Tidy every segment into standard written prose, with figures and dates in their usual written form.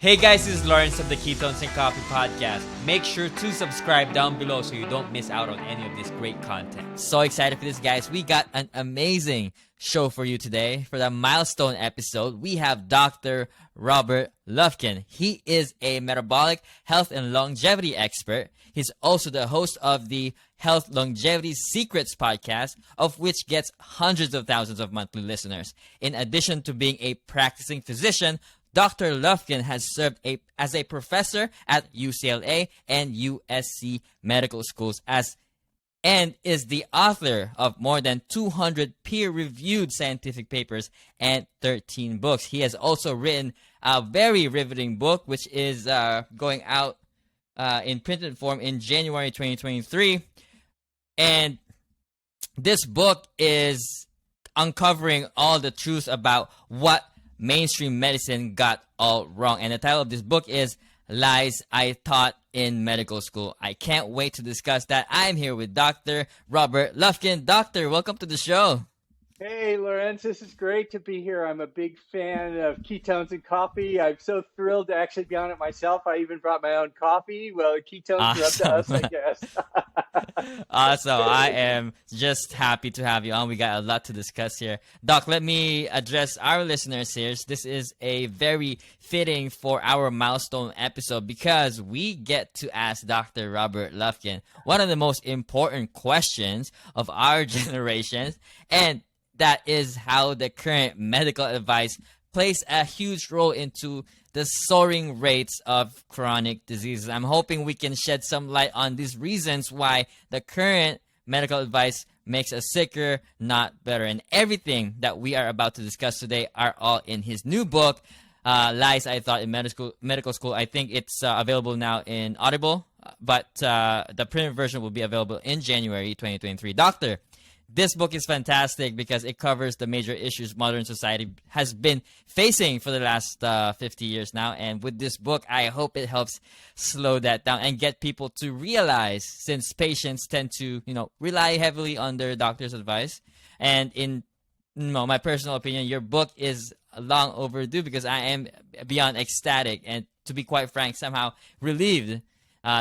Hey guys, this is Lawrence of the Ketones and Coffee Podcast. Make sure to subscribe down below so you don't miss out on any of this great content. So excited for this, guys. We got an amazing show for you today. For the milestone episode, we have Dr. Robert Lufkin. He is a metabolic health and longevity expert. He's also the host of the Health Longevity Secrets podcast, of which gets hundreds of thousands of monthly listeners. In addition to being a practicing physician, Dr. Lufkin has served as a professor at UCLA and USC medical schools and is the author of more than 200 peer-reviewed scientific papers and 13 books. He has also written a very riveting book, which is going out in printed form in January 2023. And this book is uncovering all the truth about what mainstream medicine got all wrong. And the title of this book is Lies I Taught in Medical School. I can't wait to discuss that. I'm here with Dr. Robert Lufkin. Doctor, welcome to the show. Hey, Lawrence, this is great to be here. I'm a big fan of ketones and coffee. I'm so thrilled to actually be on it myself. I even brought my own coffee. Well, ketones are up to us, I guess. Awesome. I am just happy to have you on. We got a lot to discuss here. Doc, let me address our listeners here. This is a very fitting for our milestone episode because we get to ask Dr. Robert Lufkin one of the most important questions of our generation, and that is how the current medical advice plays a huge role into the soaring rates of chronic diseases. I'm hoping we can shed some light on these reasons why the current medical advice makes us sicker, not better. And everything that we are about to discuss today are all in his new book, Lies I Thought in Medical School. I think it's available now in Audible, but the printed version will be available in January 2023. Doctor, this book is fantastic because it covers the major issues modern society has been facing for the last 50 years now. And with this book, I hope it helps slow that down and get people to realize, since patients tend to, rely heavily on their doctor's advice. And in my personal opinion, your book is long overdue because I am beyond ecstatic and, to be quite frank, somehow relieved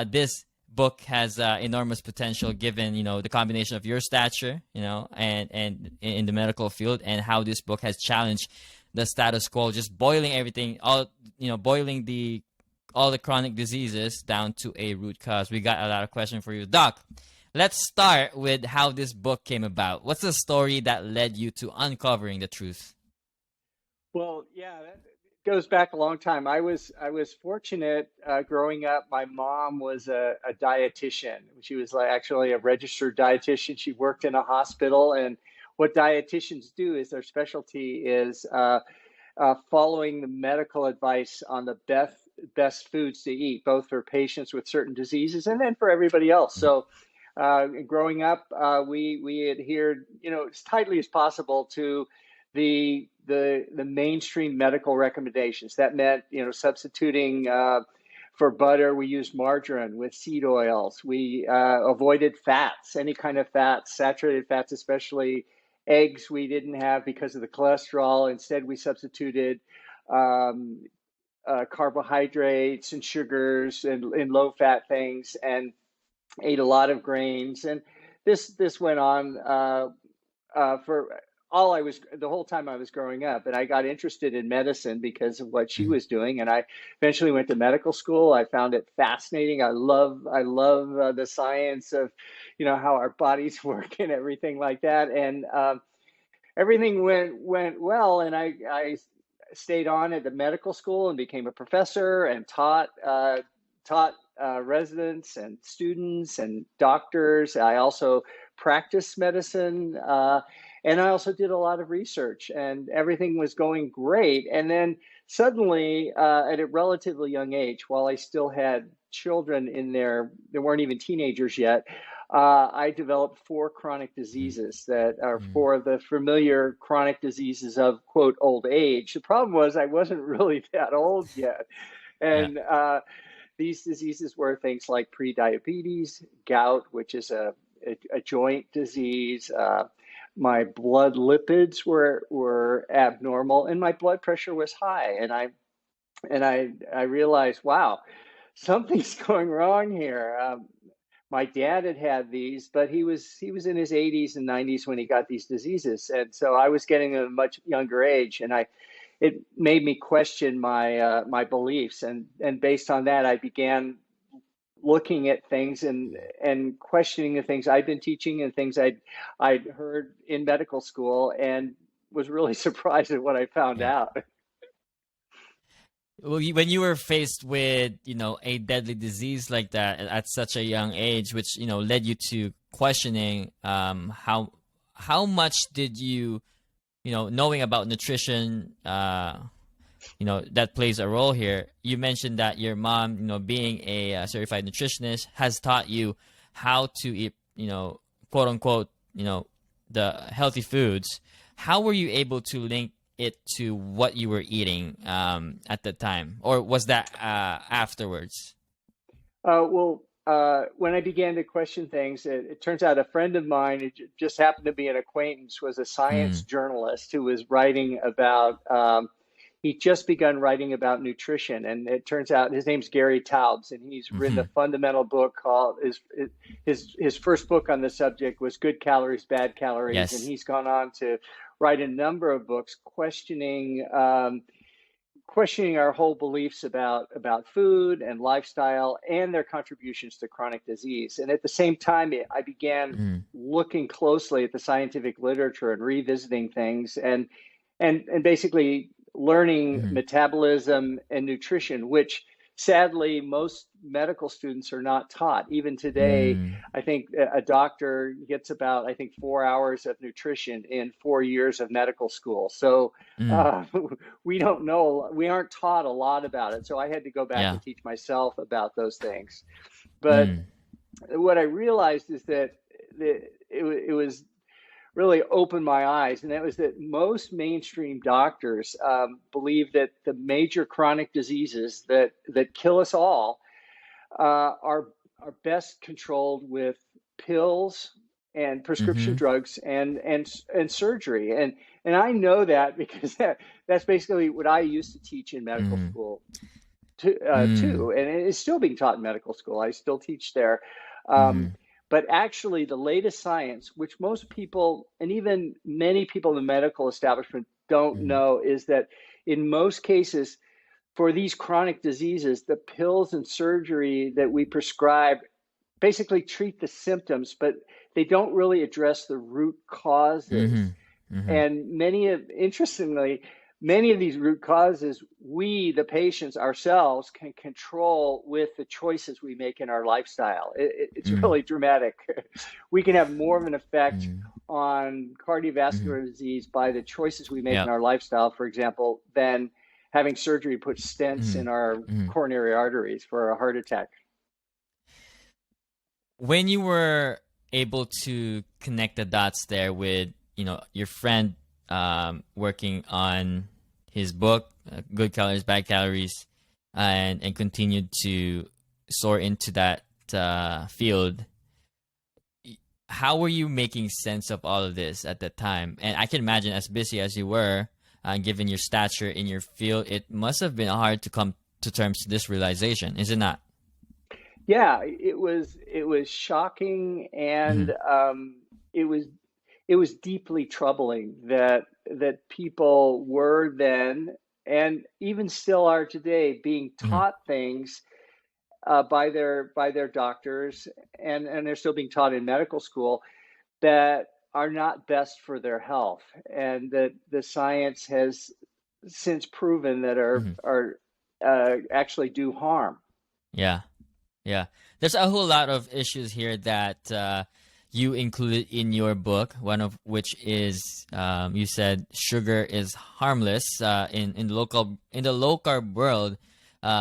this book has enormous potential given the combination of your stature and in the medical field, and how this book has challenged the status quo, just boiling everything all the chronic diseases down to a root cause. We got a lot of questions for you, Doc. Let's start with how this book came about. What's the story that led you to uncovering the truth? Well, yeah, that goes back a long time. I was fortunate growing up. My mom was a dietitian. She was actually a registered dietitian. She worked in a hospital, and what dietitians do is their specialty is following the medical advice on the best foods to eat, both for patients with certain diseases and then for everybody else. So growing up, we adhered, as tightly as possible to the mainstream medical recommendations. That meant, substituting for butter, we used margarine with seed oils. We avoided fats, any kind of fats, saturated fats, especially eggs we didn't have because of the cholesterol. Instead, we substituted carbohydrates and sugars and low-fat things, and ate a lot of grains. And this went on for the whole time I was growing up. And I got interested in medicine because of what she was doing. And I eventually went to medical school. I found it fascinating. I love the science of, how our bodies work and everything like that. And everything went well. And I stayed on at the medical school and became a professor and taught residents and students and doctors. I also practiced medicine. And I also did a lot of research, and everything was going great. And then suddenly, at a relatively young age, while I still had children they weren't even teenagers yet, I developed 4 chronic diseases that are 4 of the familiar chronic diseases of, quote, old age. The problem was I wasn't really that old yet. And these diseases were things like prediabetes, gout, which is a joint disease, my blood lipids were abnormal, and my blood pressure was high. And I and I realized, wow, something's going wrong here. My dad had had these, but he was in his 80s and 90s when he got these diseases, and so I was getting them at a much younger age, and I it made me question my beliefs, and based on that, I began looking at things and questioning the things I'd been teaching and things I'd heard in medical school, and was really surprised at what I found Yeah. out. Well, when you were faced with, a deadly disease like that at such a young age, which, led you to questioning, how much did you, knowing about nutrition, that plays a role here. You mentioned that your mom, being a certified nutritionist, has taught you how to eat, quote unquote, the healthy foods. How were you able to link it to what you were eating at the time, or was that afterwards? When I began to question things, it turns out a friend of mine, it just happened to be an acquaintance, was a science Mm, journalist who was writing about, he just begun writing about nutrition. And it turns out his name's Gary Taubes, and he's written a mm-hmm. fundamental book called, his first book on the subject was Good Calories, Bad Calories. And Yes. he's gone on to write a number of books questioning our whole beliefs about food and lifestyle and their contributions to chronic disease. And at the same time, I began Mm, looking closely at the scientific literature and revisiting things, and basically learning mm, metabolism and nutrition, which sadly most medical students are not taught. Even today, mm, I think a doctor gets about, I think, 4 hours of nutrition in 4 years of medical school. So mm, uh, we don't know, we aren't taught a lot about it. So I had to go back yeah. and teach myself about those things. But Mm, what I realized is that it was really opened my eyes, and that was that most mainstream doctors believe that the major chronic diseases that kill us all are best controlled with pills and prescription mm-hmm. drugs and surgery. And I know that because that's basically what I used to teach in medical Mm-hmm. school Mm, too, and it is still being taught in medical school. I still teach there. mm-hmm. Um, but actually, the latest science, which most people and even many people in the medical establishment don't Mm-hmm. know, is that in most cases, for these chronic diseases, the pills and surgery that we prescribe basically treat the symptoms, but they don't really address the root causes. Mm-hmm. Mm-hmm. And interestingly, many of these root causes, we, the patients ourselves, can control with the choices we make in our lifestyle. It's Mm, really dramatic. We can have more of an effect mm, on mm-hmm. cardiovascular disease by the choices we make Yeah. in our lifestyle, for example, than having surgery put stents Mm-hmm. in our Mm-hmm. coronary arteries for a heart attack. When you were able to connect the dots there with, your friend working on his book, Good Calories, Bad Calories, and continued to soar into that field, how were you making sense of all of this at that time? And I can imagine, as busy as you were, given your stature in your field, it must have been hard to come to terms to this realization, is it not? Yeah, it was shocking, Mm-hmm. and it was it was deeply troubling that people were then, and even still are today, being Mm-hmm. taught things by their doctors, and they're still being taught in medical school, that are not best for their health, and that the science has since proven that Mm-hmm. are actually do harm. Yeah. Yeah, there's a whole lot of issues here that you included in your book. One of which is you said sugar is harmless. In the low carb world,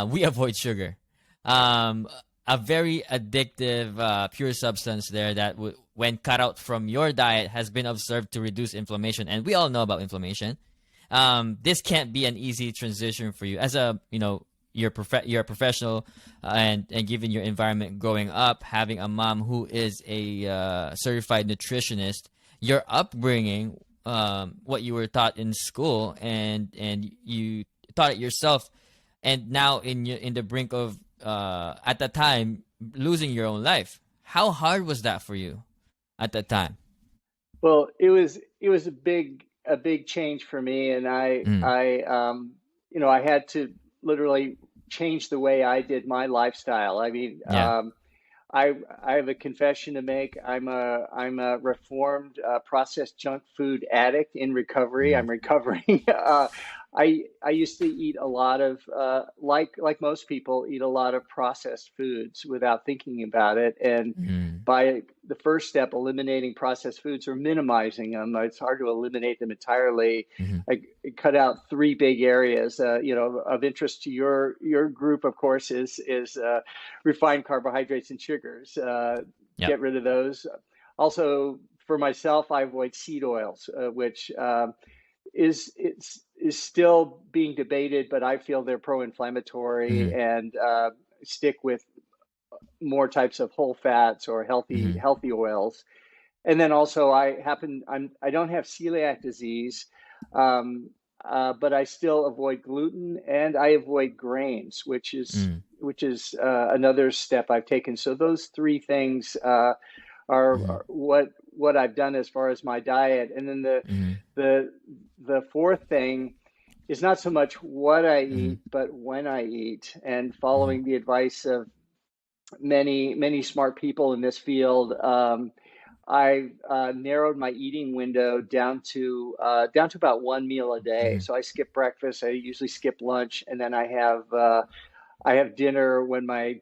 we avoid sugar. A very addictive pure substance there that when cut out from your diet has been observed to reduce inflammation, and we all know about inflammation. This can't be an easy transition for you as a you're a professional, and given your environment growing up, having a mom who is a certified nutritionist, your upbringing, what you were taught in school, and you taught it yourself, and now in the brink of at the time losing your own life. How hard was that for you at that time? Well, it was a big change for me, and Mm. I had to literally change the way I did my lifestyle. I mean, Yeah. I have a confession to make. I'm a reformed processed junk food addict in recovery. Mm. I'm recovering. I used to eat a lot of like most people eat a lot of processed foods without thinking about it. And Mm. by the first step, eliminating processed foods or minimizing them, it's hard to eliminate them entirely. Mm. I cut out three big areas, of interest to your group. Of course, is refined carbohydrates and sugars. Yep. Get rid of those. Also, for myself, I avoid seed oils, which is still being debated, but I feel they're pro-inflammatory, Mm. and stick with more types of whole fats or Mm. healthy oils. And then also, I don't have celiac disease, um, but I still avoid gluten, and I avoid grains, Mm. which is another step I've taken. So those three things Mm. are what I've done as far as my diet. And then Mm. the the fourth thing is not so much what I Mm. eat, but when I eat, and Mm. following the advice of many smart people in this field. I've narrowed my eating window down to about one meal a day. Mm. So I skip breakfast. I usually skip lunch, and then I have dinner when my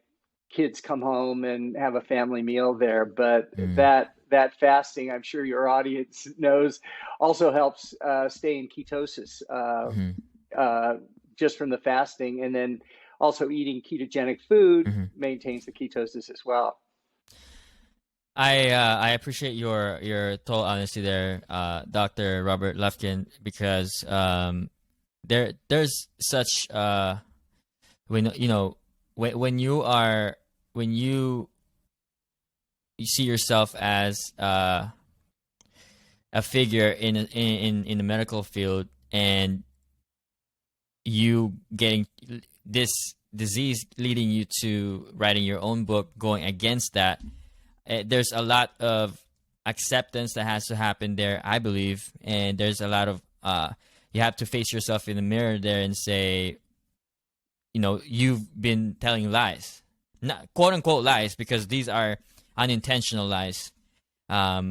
kids come home and have a family meal there. But Mm. that fasting, I'm sure your audience knows, also helps stay in ketosis, Mm. uh, just from the fasting, and then also eating ketogenic food Mm. maintains the ketosis as well. I appreciate your total honesty there, Dr. Robert Lufkin, because there's such when you know when you are when you see yourself as a figure in the medical field, and you getting this disease leading you to writing your own book going against that. There's a lot of acceptance that has to happen there, I believe, and there's a lot of you have to face yourself in the mirror there and say, you've been telling lies, not quote unquote lies, because these are unintentional lies,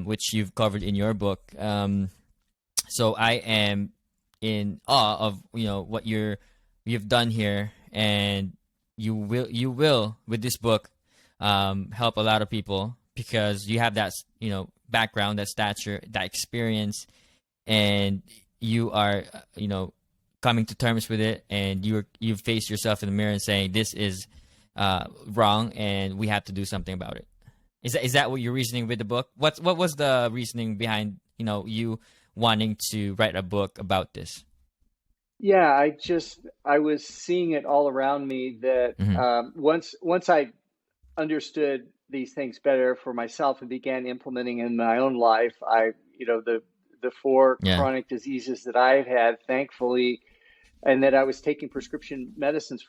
which you've covered in your book. So I am in awe of what you've done here, and you will with this book help a lot of people, because you have that background, that stature, that experience, and you are coming to terms with it, and you face yourself in the mirror and saying this is wrong, and we have to do something about it. Is that what you're reasoning with the book? What was the reasoning behind you wanting to write a book about this? Yeah, I was seeing it all around me that Mm-hmm. once I understood these things better for myself and began implementing in my own life, the four Yeah. chronic diseases that I've had, thankfully, and that I was taking prescription medicines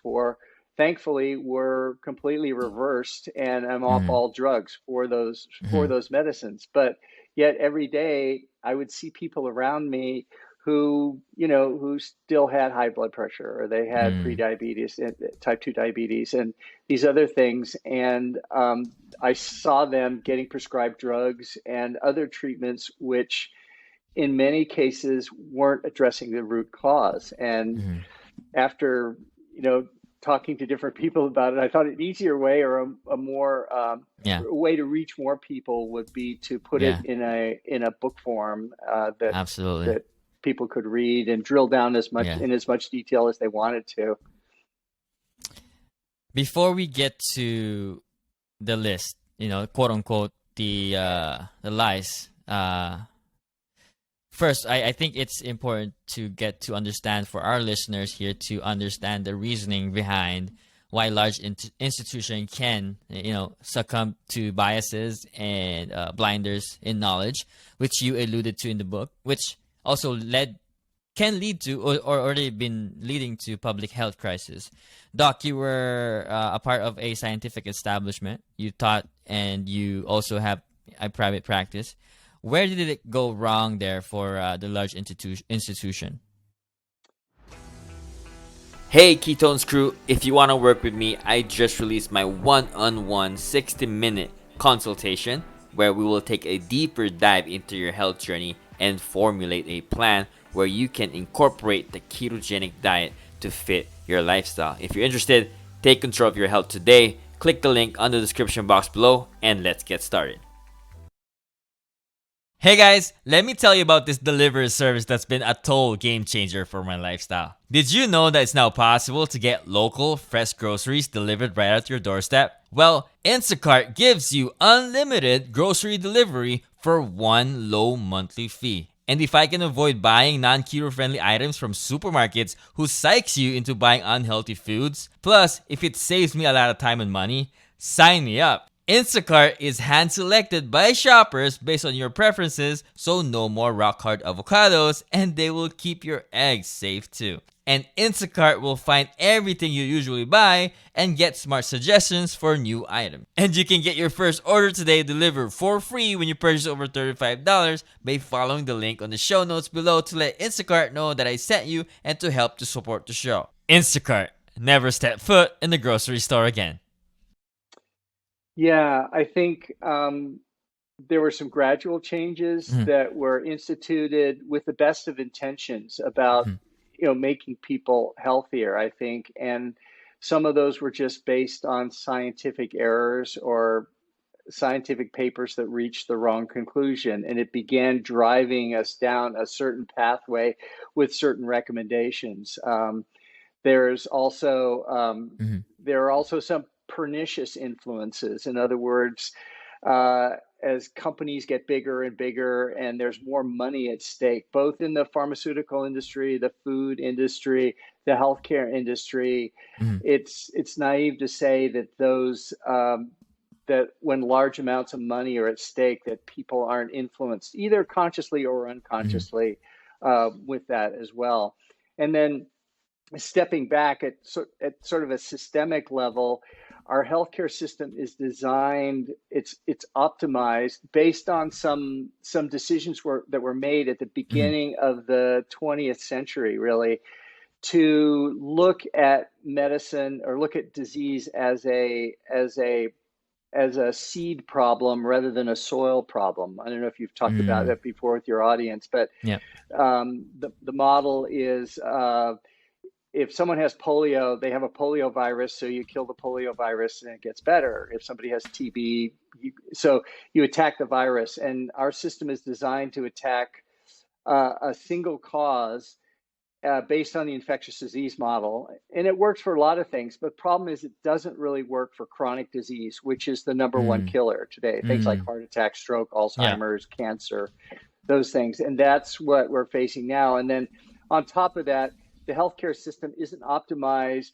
thankfully were completely reversed, and I'm off Mm-hmm. all drugs for those medicines. But yet every day I would see people around me who still had high blood pressure, or they had Mm-hmm. prediabetes, type 2 diabetes, and these other things. And I saw them getting prescribed drugs and other treatments, which in many cases weren't addressing the root cause. And Mm-hmm. after, talking to different people about it, I thought an easier way, or a more Yeah. a way to reach more people would be to put it Yeah. in a book form, Absolutely. that people could read and drill down Yeah. as much detail as they wanted to. Before we get to the list, quote unquote, the lies. First, I think it's important to get to understand, for our listeners here, to understand the reasoning behind why large institution can succumb to biases and blinders in knowledge, which you alluded to in the book, which also led can lead to or already been leading to public health crisis. Doc, you were a part of a scientific establishment. You taught and you also have a private practice. Where did it go wrong there for the large institution? Hey Ketones crew, if you want to work with me, I just released my one-on-one 60-minute consultation where we will take a deeper dive into your health journey and formulate a plan where you can incorporate the ketogenic diet to fit your lifestyle. If you're interested, take control of your health today. Click the link on the description box below and let's get started. Hey guys, let me tell you about this delivery service that's been a total game changer for my lifestyle. Did you know that it's now possible to get local, fresh groceries delivered right at your doorstep? Well, Instacart gives you unlimited grocery delivery for one low monthly fee. And if I can avoid buying non-keto friendly items from supermarkets who psychs you into buying unhealthy foods, plus if it saves me a lot of time and money, sign me up. Instacart is hand-selected by shoppers based on your preferences, so no more rock-hard avocados, and they will keep your eggs safe too. And Instacart will find everything you usually buy and get smart suggestions for new items. And you can get your first order today delivered for free when you purchase over $35 by following the link on the show notes below to let Instacart know that I sent you and to help to support the show. Instacart, never step foot in the grocery store again. Yeah, I think there were some gradual changes that were instituted with the best of intentions about, making people healthier, I think. And some of those were just based on scientific errors or scientific papers that reached the wrong conclusion. And it began driving us down a certain pathway with certain recommendations. There's also there are also some pernicious influences. In other words, as companies get bigger and bigger and there's more money at stake, both in the pharmaceutical industry, the food industry, the healthcare industry, it's naive to say that those that when large amounts of money are at stake, that people aren't influenced either consciously or unconsciously with that as well. And then stepping back at sort of a systemic level, our healthcare system is designed, it's optimized based on some decisions that were made at the beginning of the 20th century, really, to look at medicine or look at disease as a seed problem rather than a soil problem. I don't know if you've talked about that before with your audience, but the model is if someone has polio, they have a polio virus, so you kill the polio virus and it gets better. If somebody has TB, so you attack the virus. And our system is designed to attack a single cause based on the infectious disease model. And it works for a lot of things, but the problem is it doesn't really work for chronic disease, which is the number one killer today. Things like heart attack, stroke, Alzheimer's, cancer, those things. And that's what we're facing now. And then on top of that, the healthcare system isn't optimized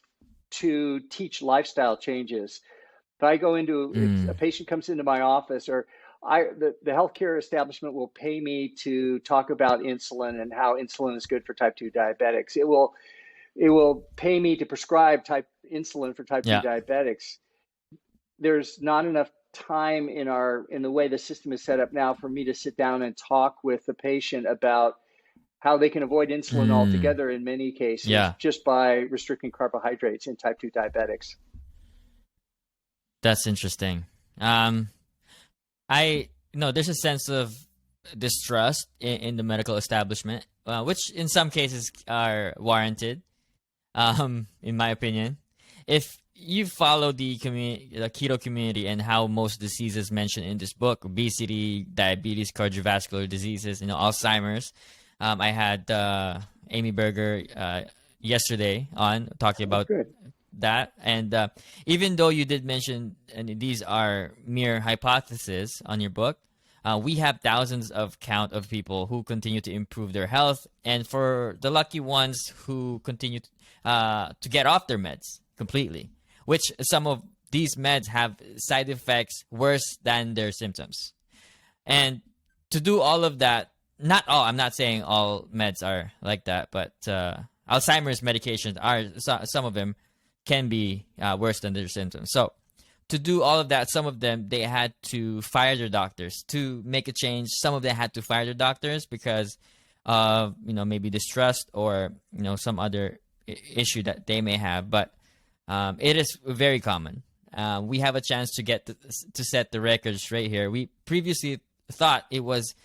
to teach lifestyle changes. If I go into, if a patient comes into my office, or the healthcare establishment will pay me to talk about insulin and how insulin is good for type 2 diabetics. It will pay me to prescribe insulin for type 2 diabetics. There's not enough time in the way the system is set up now for me to sit down and talk with the patient about how they can avoid insulin altogether in many cases just by restricting carbohydrates in type 2 diabetics. That's interesting. I know there's a sense of distrust in the medical establishment, which in some cases are warranted, in my opinion. If you follow the keto community and how most diseases mentioned in this book, obesity, diabetes, cardiovascular diseases, Alzheimer's, I had Amy Berger yesterday on talking about that. And even though you did mention, and these are mere hypotheses on your book, we have thousands of count of people who continue to improve their health. And for the lucky ones who continue to get off their meds completely, which some of these meds have side effects worse than their symptoms. And to do all of that, not all. I'm not saying all meds are like that, but Alzheimer's medications are, some of them can be worse than their symptoms. So to do all of that, some of them, they had to fire their doctors to make a change. Some of them had to fire their doctors because of, maybe distrust or, some other issue that they may have. But it is very common. We have a chance to get to set the record straight here. We previously thought it was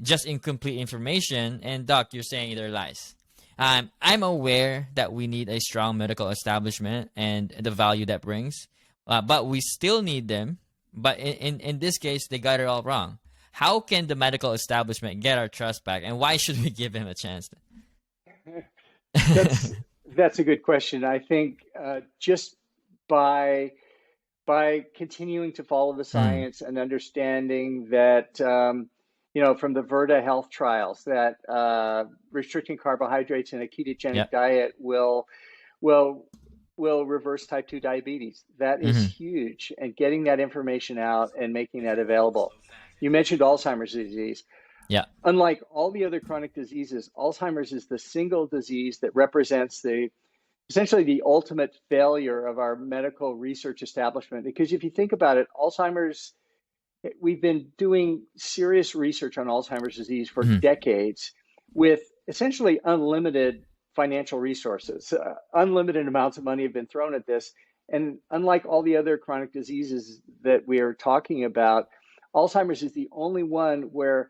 just incomplete information, and Doc, you're saying they're lies. I'm aware that we need a strong medical establishment and the value that brings, but we still need them. But in this case, they got it all wrong. How can the medical establishment get our trust back, and why should we give him a chance? That's a good question. I think just by continuing to follow the science and understanding that from the Virta health trials that restricting carbohydrates in a ketogenic diet will reverse type 2 diabetes. That is huge, and getting that information out and making that available. You mentioned Alzheimer's disease. Yeah. Unlike all the other chronic diseases, Alzheimer's is the single disease that represents essentially the ultimate failure of our medical research establishment. Because if you think about it, we've been doing serious research on Alzheimer's disease for decades with essentially unlimited financial resources. Unlimited amounts of money have been thrown at this. And unlike all the other chronic diseases that we are talking about, Alzheimer's is the only one where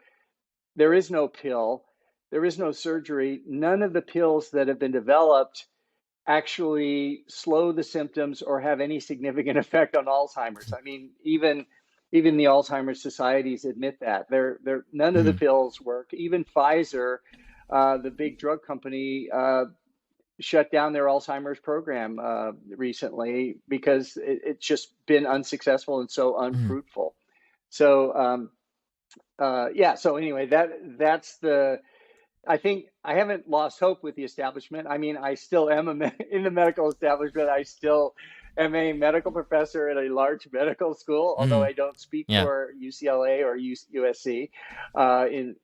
there is no pill, there is no surgery. None of the pills that have been developed actually slow the symptoms or have any significant effect on Alzheimer's. I mean, even the Alzheimer's societies admit that. None of the pills work. Even Pfizer, the big drug company, shut down their Alzheimer's program recently because it's just been unsuccessful and so unfruitful. So so anyway, that's I think I haven't lost hope with the establishment. I mean, I still am in the medical establishment. I still am a medical professor at a large medical school, although I don't speak for UCLA or USC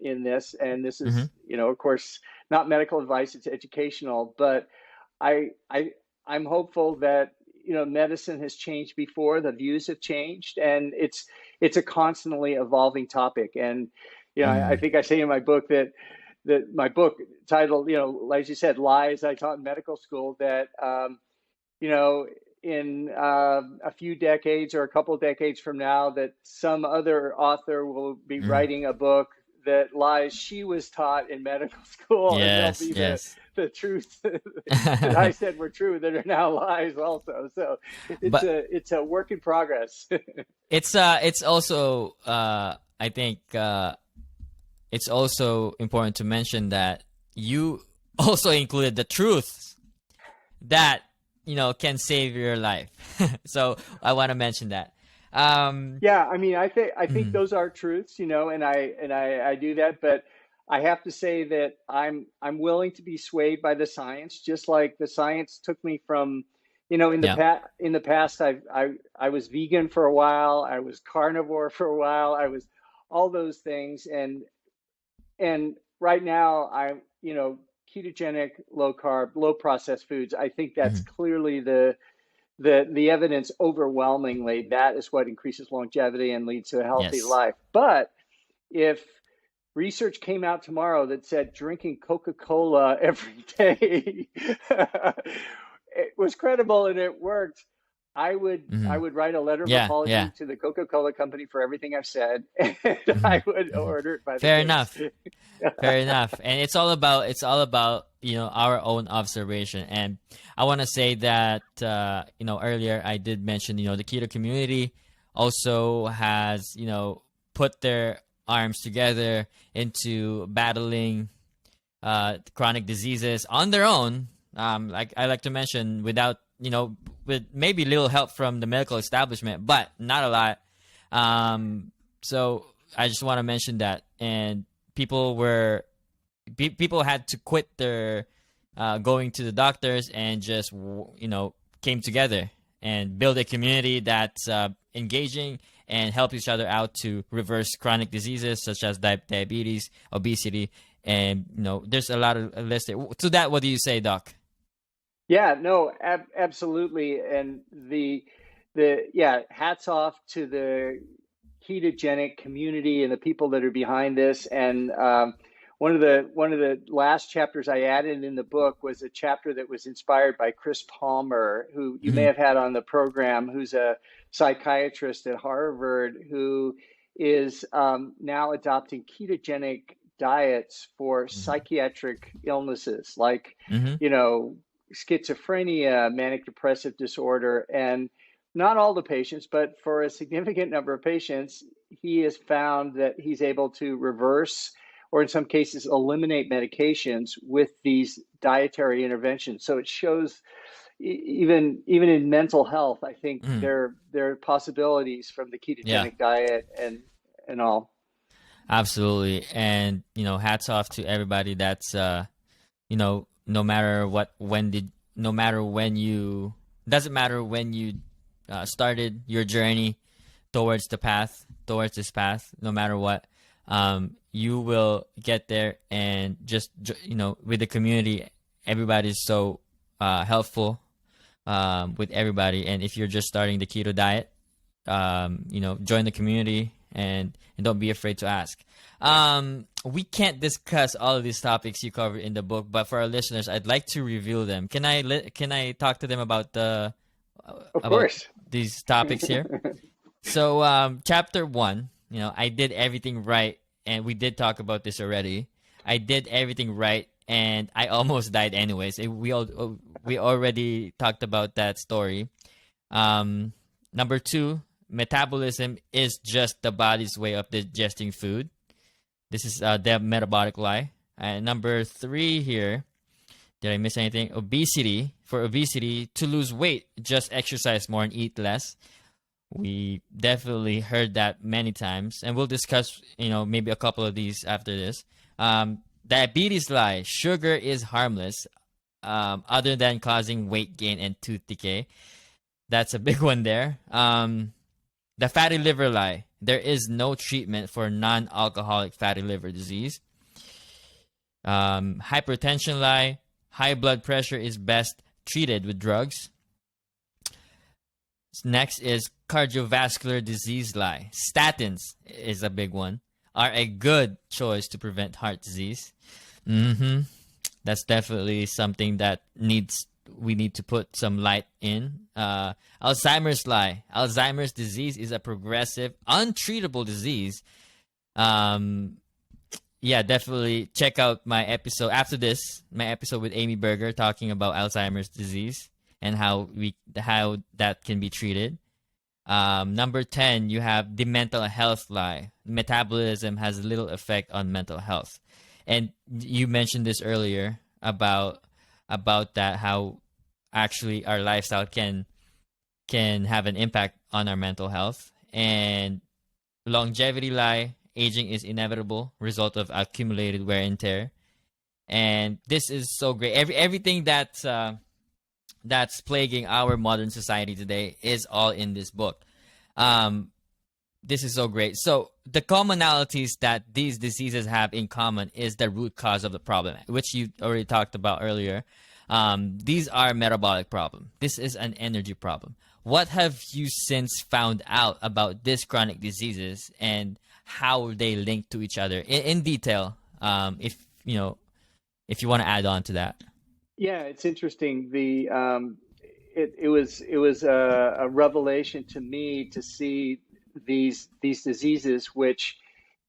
in this. And this is, of course, not medical advice; it's educational. But I'm hopeful that medicine has changed before, the views have changed, and it's a constantly evolving topic. And I think I say in my book that my book titled, like you said, Lies I Taught in Medical School, that in a few decades or a couple of decades from now, that some other author will be writing a book that lies she was taught in medical school, and they'll be the truths that I said were true that are now lies also. So it's a work in progress. It's also I think it's also important to mention that you also included the truths that can save your life. So I want to mention that. I mean, I think those are truths, and I do that, but I have to say that I'm willing to be swayed by the science, just like the science took me from, in the past, I was vegan for a while, I was carnivore for a while, I was all those things, and right now I'm, ketogenic, low carb, low processed foods. I think that's clearly the evidence overwhelmingly that is what increases longevity and leads to a healthy life. But if research came out tomorrow that said drinking Coca-Cola every day it was credible and it worked, I would write a letter of apology to the Coca-Cola company for everything I've said, and I would order it by the Fair case. enough. Fair enough. And it's all about our own observation. And I want to say that earlier I did mention the keto community also has put their arms together into battling chronic diseases on their own. Like I like to mention, without with maybe little help from the medical establishment, but not a lot. So I just want to mention that. And people had to quit their going to the doctors and just came together and build a community that's engaging and help each other out to reverse chronic diseases such as diabetes, obesity, and there's a lot of list there. To that, what do you say, Doc? Yeah, no, absolutely. And yeah, hats off to the ketogenic community and the people that are behind this. And one of the last chapters I added in the book was a chapter that was inspired by Chris Palmer, who you may Hmm. have had on the program, who's a psychiatrist at Harvard, who is now adopting ketogenic diets for psychiatric illnesses like, Hmm. you know, schizophrenia, manic depressive disorder, and not all the patients, but for a significant number of patients, he has found that he's able to reverse or in some cases eliminate medications with these dietary interventions. So it shows even in mental health, I think Hmm. there are possibilities from the Yeah. ketogenic diet and all. Absolutely. And, hats off to everybody that's, no matter what, no matter when you, doesn't matter when you started your journey towards towards this path, no matter what, you will get there. And just, with the community, everybody's so helpful with everybody. And if you're just starting the keto diet, join the community and don't be afraid to ask. We can't discuss all of these topics you covered in the book, but for our listeners, I'd like to review them. Can I talk to them Of about course. these topics here? So, chapter one, I did everything right, and we did talk about this already. I did everything right, and I almost died anyways. We already talked about that story. Um, Number two, metabolism is just the body's way of digesting food. This is the metabolic lie. And number three here, did I miss anything? Obesity. For obesity, to lose weight, just exercise more and eat less. We definitely heard that many times, and we'll discuss, maybe a couple of these after this. Diabetes lie. Sugar is harmless, other than causing weight gain and tooth decay. That's a big one there. The fatty liver lie. There is no treatment for non-alcoholic fatty liver disease. Hypertension lie. High blood pressure is best treated with drugs. Next is cardiovascular disease lie. Statins is a big one. Are a good choice to prevent heart disease. Mm-hmm. That's definitely something that we need to put some light in. Alzheimer's lie. Alzheimer's disease is a progressive, untreatable disease. Yeah, definitely check out my episode after this. My episode with Amy Berger talking about Alzheimer's disease and how that can be treated. Number 10, you have the mental health lie. Metabolism has little effect on mental health, and you mentioned this earlier about that, how actually our lifestyle can have an impact on our mental health. And longevity lie. Aging is inevitable result of accumulated wear and tear. And this is so great. Everything that's plaguing our modern society today is all in this book. This is so great. So the commonalities that these diseases have in common is the root cause of the problem, which you already talked about earlier. These are metabolic problem. This is an energy problem. What have you since found out about these chronic diseases and how they link to each other in detail? If you want to add on to that. Yeah, it's interesting. It was a revelation to me to see these diseases, which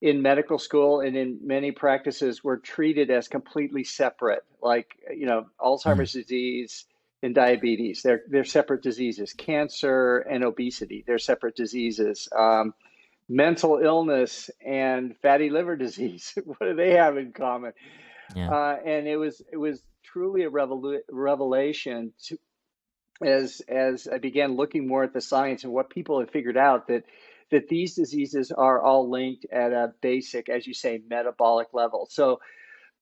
in medical school and in many practices were treated as completely separate, like Mm. Alzheimer's disease and diabetes. They're separate diseases. Cancer and obesity, they're separate diseases. Mental illness and fatty liver disease, what do they have in common? Yeah. And it was truly a revelation as I began looking more at the science and what people have figured out, that these diseases are all linked at a basic, as you say, metabolic level. So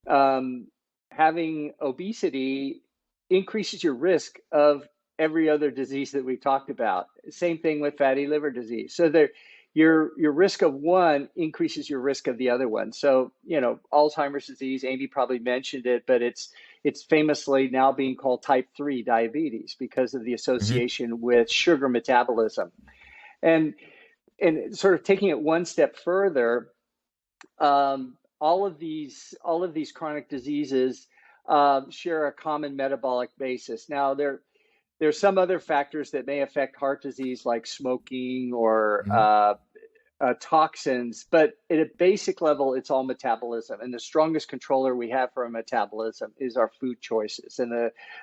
um, having obesity increases your risk of every other disease that we've talked about. Same thing with fatty liver disease. So there, your risk of one increases your risk of the other one. So, Alzheimer's disease, Amy probably mentioned it, but it's famously now being called type 3 diabetes because of the Hmm. association with sugar metabolism. And sort of taking it one step further, all of these chronic diseases share a common metabolic basis. Now, there's some other factors that may affect heart disease, like smoking or Hmm. toxins, but at a basic level, it's all metabolism. And the strongest controller we have for our metabolism is our food choices and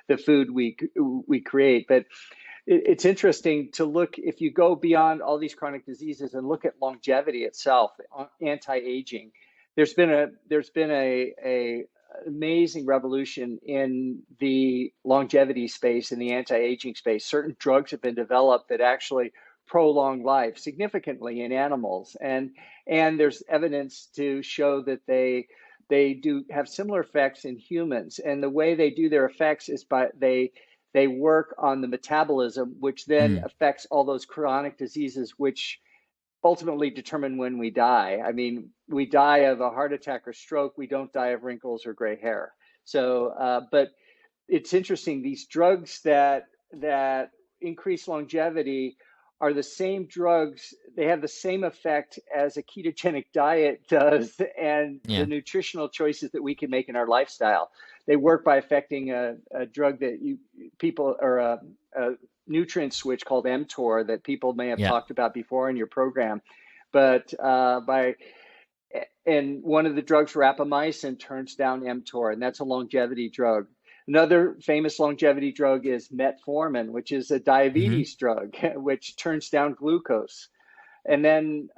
the food we create. But it's interesting to look, if you go beyond all these chronic diseases and look at longevity itself, anti-aging. There's been a amazing revolution in the longevity space, in the anti-aging space. Certain drugs have been developed that actually prolong life significantly in animals, and there's evidence to show that they do have similar effects in humans. And the way they do their effects is by they work on the metabolism, which then Mm. affects all those chronic diseases, which ultimately determine when we die. I mean, we die of a heart attack or stroke. We don't die of wrinkles or gray hair. So, but it's interesting. These drugs that increase longevity are the same drugs. They have the same effect as a ketogenic diet does, and the Yeah. nutritional choices that we can make in our lifestyle. They work by affecting a drug that people or a nutrient switch called mTOR that people may have Yeah. talked about before in your program, but and one of the drugs, rapamycin, turns down mTOR, and that's a longevity drug. Another famous longevity drug is metformin, which is a Hmm. diabetes drug, which turns down glucose. And then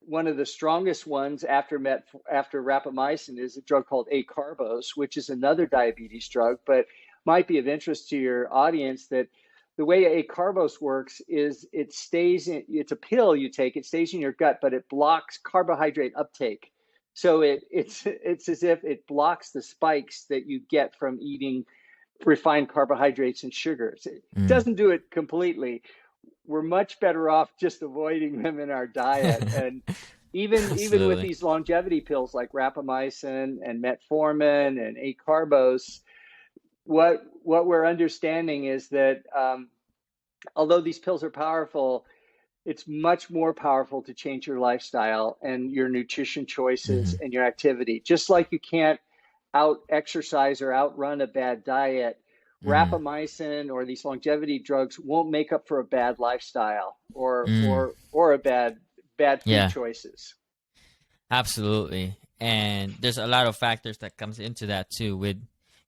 one of the strongest ones after rapamycin is a drug called acarbose, which is another diabetes drug, but might be of interest to your audience that the way acarbose works is it's a pill you take, it stays in your gut, but it blocks carbohydrate uptake. So it's as if it blocks the spikes that you get from eating refined carbohydrates and sugars. It Mm. doesn't do it completely. We're much better off just avoiding them in our diet. And even with Absolutely. these longevity pills like rapamycin and metformin and acarbose, what we're understanding is that although these pills are powerful, it's much more powerful to change your lifestyle and your nutrition choices Hmm. and your activity. Just like you can't out exercise or outrun a bad diet, Mm. rapamycin or these longevity drugs won't make up for a bad lifestyle or Mm. or a bad food Yeah. choices. Absolutely. And there's a lot of factors that comes into that too, with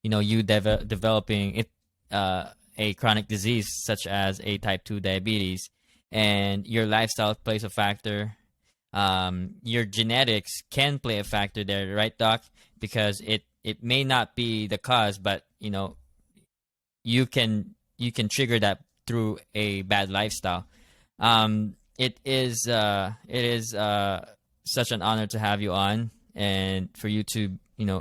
you developing it, a chronic disease such as a type 2 diabetes, and your lifestyle plays a factor. Your genetics can play a factor there, right, doc? Because it may not be the cause, but you can trigger that through a bad lifestyle. It is such an honor to have you on, and for you to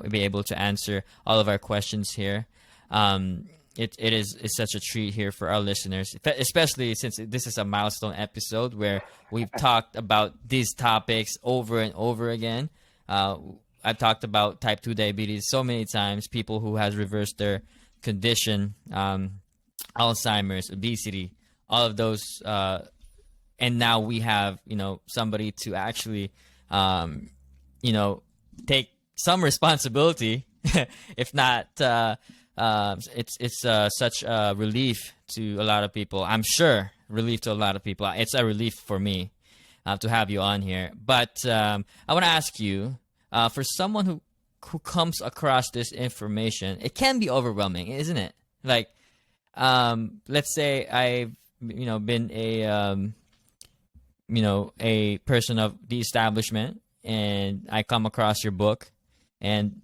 be able to answer all of our questions here. It is such a treat here for our listeners, especially since this is a milestone episode where we've talked about these topics over and over again. Uh, I've talked about type 2 diabetes so many times, people who has reversed their condition, Alzheimer's, obesity, all of those, and now we have somebody to actually um, you know take some responsibility, if not. It's such a relief to a lot of people. I'm sure relief to a lot of people. It's a relief for me to have you on here. But I want to ask you, for someone who comes across this information, it can be overwhelming, isn't it? Like, let's say I've been a person of the establishment, and I come across your book, and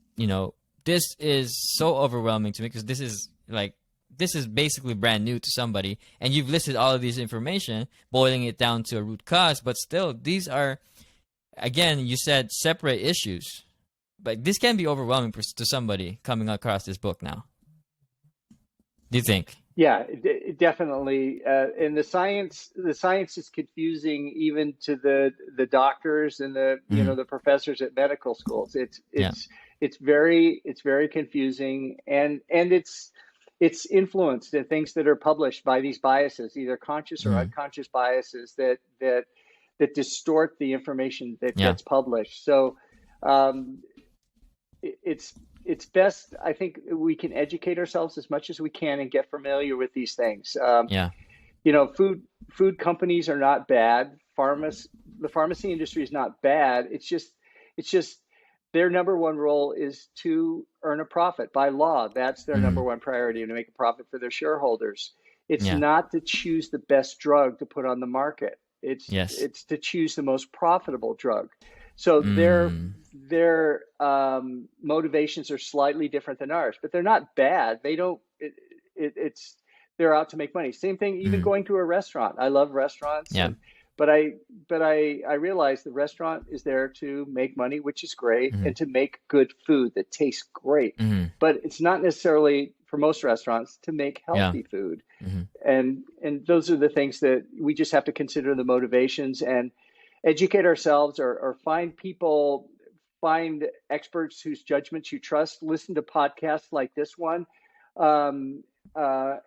this is so overwhelming to me because this is basically brand new to somebody, and you've listed all of these information, boiling it down to a root cause, but still these are, again, you said separate issues, but this can be overwhelming to somebody coming across this book now. Do you think? Yeah, definitely. And the science is confusing even to the doctors and Mm-hmm. the professors at medical schools. It's Yeah. it's it's very confusing, and it's influenced in things that are published by these biases, either conscious or Mm-hmm. unconscious biases that distort the information that Yeah. gets published. So um, it's it's best, I think, we can educate ourselves as much as we can and get familiar with these things. Yeah. Food companies are not bad. The pharmacy industry is not bad. It's just their number one role is to earn a profit by law. That's their Mm-hmm. number one priority, to make a profit for their shareholders. It's Yeah. not to choose the best drug to put on the market. It's Yes. it's to choose the most profitable drug. So Mm. their motivations are slightly different than ours, but they're not bad. They don't. It's they're out to make money. Same thing, even Mm. going to a restaurant. I love restaurants, Yeah. but I realize the restaurant is there to make money, which is great, Mm-hmm. and to make good food that tastes great. Mm-hmm. But it's not necessarily, for most restaurants, to make Yeah. healthy food. Mm-hmm. And those are the things that we just have to consider, the motivations, and educate ourselves, or find experts whose judgments you trust. Listen to podcasts like this one, um,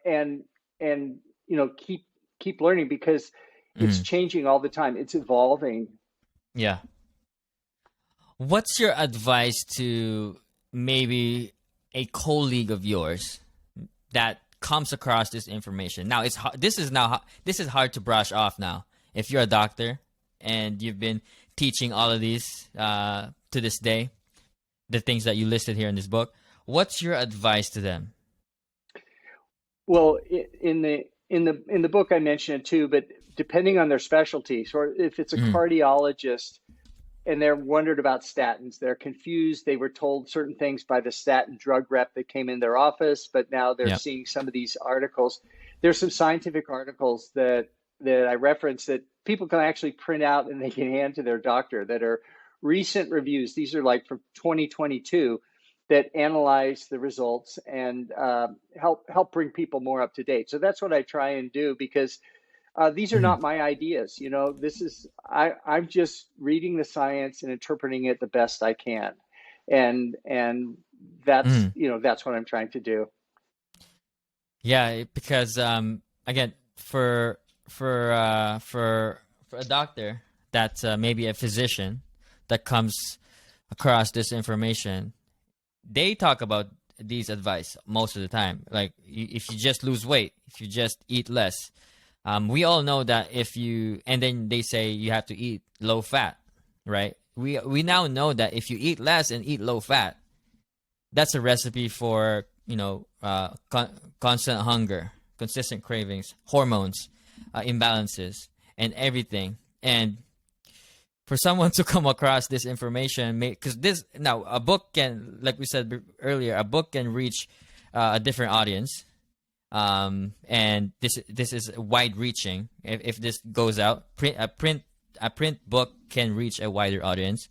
and keep learning, because it's Mm-hmm. changing all the time. It's evolving. Yeah. What's your advice to maybe a colleague of yours that comes across this information? Now, this is hard to brush off now. If you're a doctor and you've been teaching all of these to this day, the things that you listed here in this book, what's your advice to them? Well, in the book I mentioned it too, but depending on their specialty, so if it's a Mm-hmm. cardiologist and they're wondered about statins, they're confused. They were told certain things by the statin drug rep that came in their office, but now they're Yeah. seeing some of these articles. There's some scientific articles that I reference that people can actually print out and they can hand to their doctor, that are recent reviews. These are like from 2022, that analyze the results and help bring people more up to date. So that's what I try and do, because these are Mm-hmm. not my ideas. I'm just reading the science and interpreting it the best I can, and that's Mm-hmm. that's what I'm trying to do. Yeah, because again, for a doctor that's maybe a physician that comes across this information, they talk about these advice most of the time. Like, if you just lose weight, if you just eat less, we all know that and then they say you have to eat low fat, right? We now know that if you eat less and eat low fat, that's a recipe for constant hunger, consistent cravings, hormones, imbalances, and everything. And for someone to come across this information, because a book can, like we said earlier, a book can reach a different audience, and this is wide reaching. If this goes out, a print book can reach a wider audience,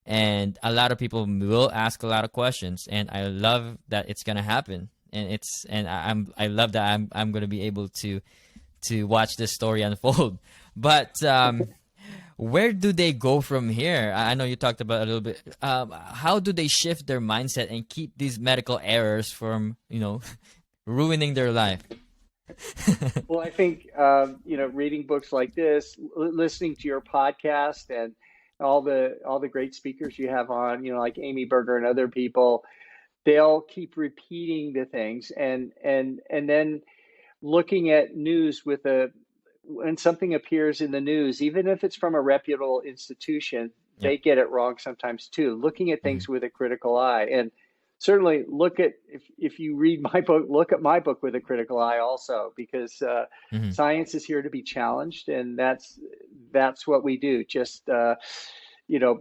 and a lot of people will ask a lot of questions, and I love that it's gonna happen, and I love that I'm gonna be able to watch this story unfold. But where do they go from here? I know you talked about a little bit. How do they shift their mindset and keep these medical errors from ruining their life? Well, I think reading books like this, listening to your podcast, and all the great speakers you have on, like Amy Berger and other people, they'll keep repeating the things, and then looking at news when something appears in the news, even if it's from a reputable institution, Yeah. they get it wrong sometimes too. Looking at Mm-hmm. things with a critical eye, and certainly if you read my book, look at my book with a critical eye also, because Mm-hmm. science is here to be challenged, and that's what we do. Just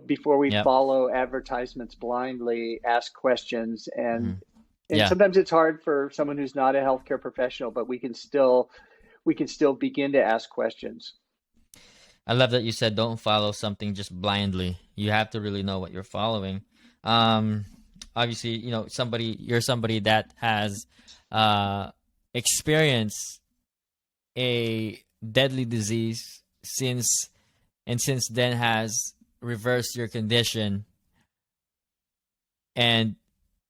before we Yep. follow advertisements blindly, ask questions, Mm-hmm. and Yeah. sometimes it's hard for someone who's not a healthcare professional, but we can still begin to ask questions. I love that you said don't follow something just blindly. You have to really know what you're following. Um, Obviously, you're somebody that has experience a deadly disease since then has reversed your condition, and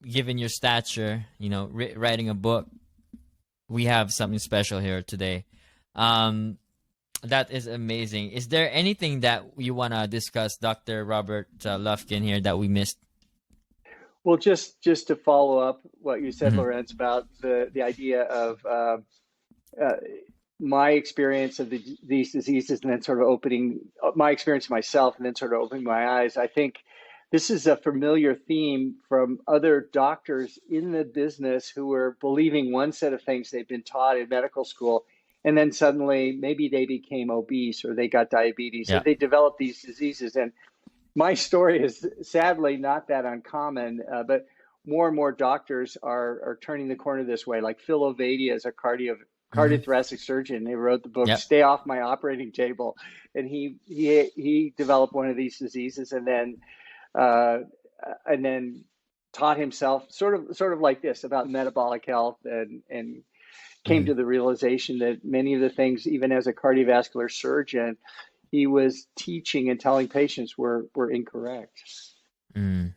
given your stature, writing a book, we have something special here today. That is amazing. Is there anything that you want to discuss, Dr. Robert Lufkin, here that we missed? Well, just to follow up what you said, Mm-hmm. Lorenz, about the idea of uh, my experience of these diseases, and then sort of opening my experience myself, and then sort of opening my eyes. I think this is a familiar theme from other doctors in the business who were believing one set of things they'd been taught in medical school, and then suddenly maybe they became obese, or they got diabetes, or Yeah. they developed these diseases. And my story is sadly not that uncommon, but more and more doctors are turning the corner this way. Like Phil Ovadia is a Mm-hmm. cardiothorac surgeon. He wrote the book Yep. "Stay Off My Operating Table," and he developed one of these diseases, uh, and then taught himself sort of like this about metabolic health, and came Mm-hmm. to the realization that many of the things, even as a cardiovascular surgeon, he was teaching and telling patients were incorrect. Mm.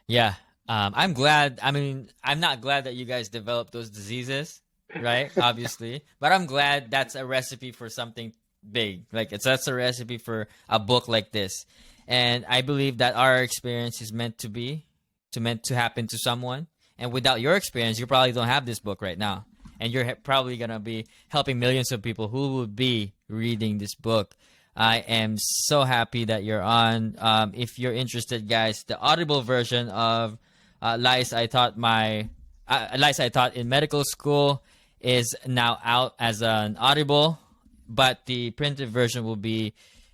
Yeah. I'm glad. I mean, I'm not glad that you guys developed those diseases, right? Obviously, but I'm glad that's a recipe for something big. Like that's a recipe for a book like this, and I believe that our experience is meant to happen to someone. And without your experience, you probably don't have this book right now, and you're probably gonna be helping millions of people who would be reading this book. I am so happy that you're on. If you're interested, guys, the Audible version of Lies I Taught in Medical School is now out as an Audible, but the printed version will be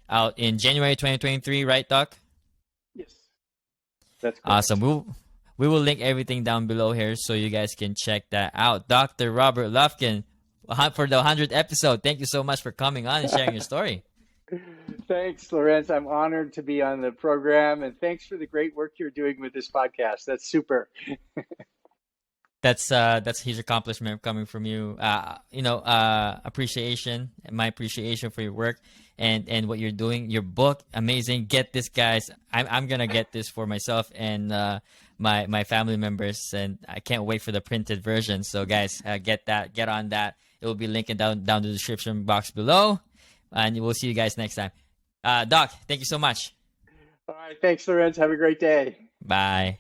out in January 2023, right, Doc? Yes, that's Awesome. correct. We will link everything down below here so you guys can check that out. Dr. Robert Lufkin, for the 100th episode, thank you so much for coming on and sharing your story. Thanks, Lorenz. I'm honored to be on the program, and thanks for the great work you're doing with this podcast. That's super. That's a huge accomplishment coming from you. Appreciation, my appreciation for your work and what you're doing. Your book, amazing. Get this, guys. I'm gonna get this for myself and my family members, and I can't wait for the printed version. So, guys, get on that. It will be linked down the description box below, and we'll see you guys next time. Doc, thank you so much. All right, thanks, Lorenz. Have a great day. Bye.